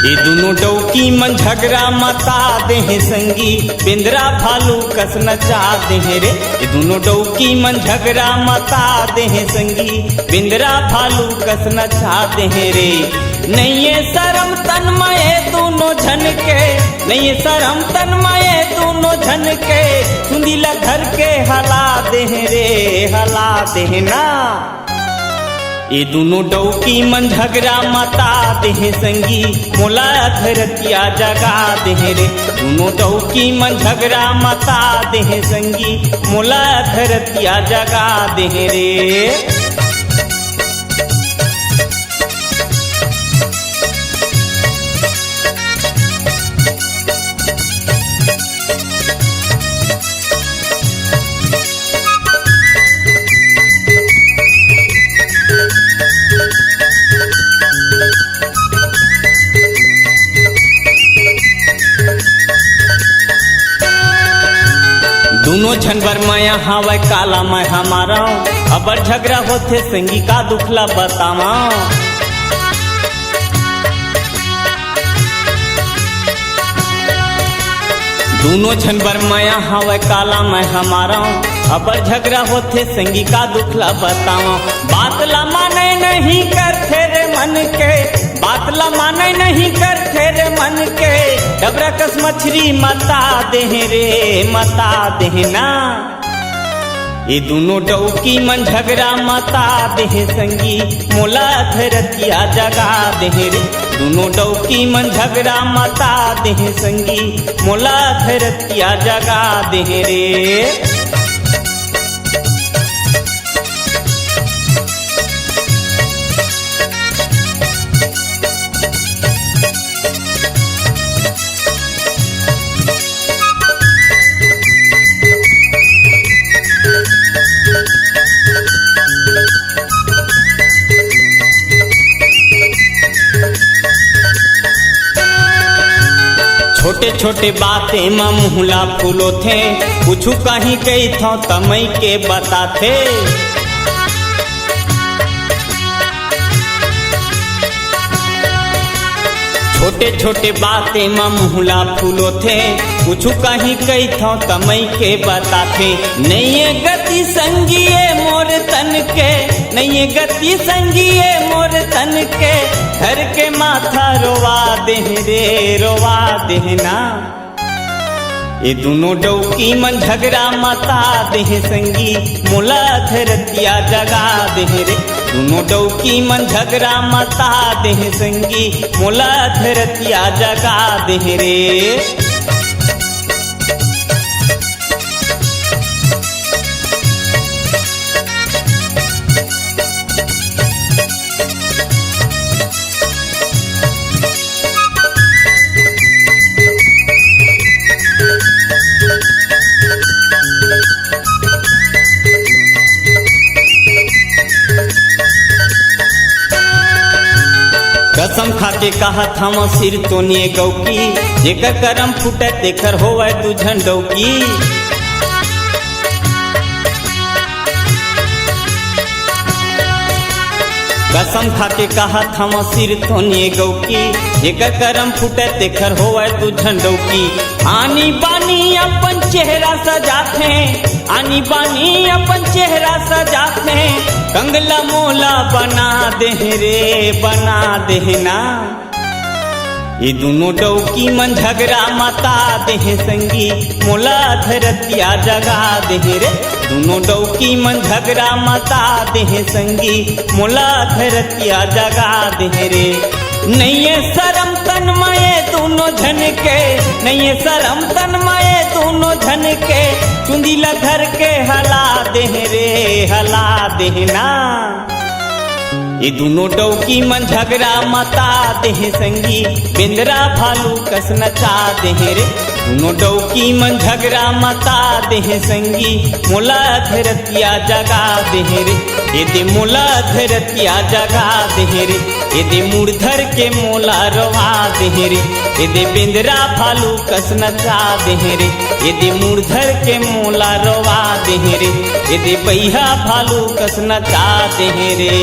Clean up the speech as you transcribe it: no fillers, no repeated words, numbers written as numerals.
ये दोनों डौकी मन झगड़ा मता दे संगी बिंद्रा भालू कस नचा दे रे। ये दोनों डौकी मन झगड़ा मता दे संगी बिंद्रा भालू कस नचा दे रे। नहीं ये शर्म तन्मय दोनों झन के, नहीं ये शर्म तन्मय दोनों झन के सुंदीला घर के हला दे रे, हला दे ना। ये दोनों डौकी मन झगड़ा मता दे संगी मोला धरतिया जगा दे रे। दोनों डौकी मन झगड़ा मता दे संगी मोला धरतिया जगा दे रे। दोनों झनवर माया हवा काला मैं हमारा अबर झगड़ा होते संगी का दुखला बतावा। दोनों झनवर माया हवा काला मैं हमारा अबर झगड़ा होते संगी का दुखला बतावा। बात ला माने नहीं करते रे मन के, बात ला माने नहीं करते रे मन के डबरा कस मछली मता दे रे, मता दे ना। ये दोनों डौकी मन झगड़ा मता दे संगी मोला धरतिया जगा दे रे। दोनों डौकी मन झगड़ा मता दे संगी मोला धरतिया जगा दे रे। छोटे छोटे बातें में मुहला फूलो थे कुछ कहीं गई था तमई के बताते। छोटे छोटे बातें में मुहला फूलो थे कुछ कहीं गई था तमई के बताते। नहीं ये गति संगिए मोर तन के, नहीं ये गति संगिए मोर तन के घर के माथा रोवा दे रे, रोवा दे ना। ये दोनों डौकी मन झगड़ा मता दे संगी मोला धरतिया जगा दे रे। दोनों डौकी मन झगड़ा मता दे संगी मोला धरतिया जगा दे रे। कसम खाके कहा था वो सिर तो निये गौकी जेकर करम फूटे तेकर होवे तू झंडौकी। कसम खाके कहा था वो सिर तो निये गौकी जेकर करम फूटे तेकर होवे तू झंडौकी। आनी बानी अपन चेहरा सजाते, आनी बानी अपन चेहरा सजाते कंगला मोला बना दे रे, बना दे ना। ये दोनों डौकी मन झगड़ा मता दे संगी मोला धरतिया जगा दे रे। दोनों डौकी मन झगड़ा मता दे संगी मोला धरतिया जगा दे रे। नहीं ये शर्म तन्मय दोनों झन के, नहीं ये शर्म तन्मय दोनों झन के चुंदीला घर के हला दे रे, हला दे ना। ये दोनों डौकी मन झगड़ा मता दे संगी बिंद्रा भालू कस नचा दे रे। दोनों डौकी मन झगड़ा मता दे संगी मोला धरतिया जगा दे रे। ये दे मोला धरतिया जगा दे रे। ये दे मूर्धर के मोला रवा दे रे। ये दे बिंद्रा भालू कस नचा दे रे। ये दे मूर्धर के मोला रवा दे रे। ये दे बैहा भालू कस नचा दे रे।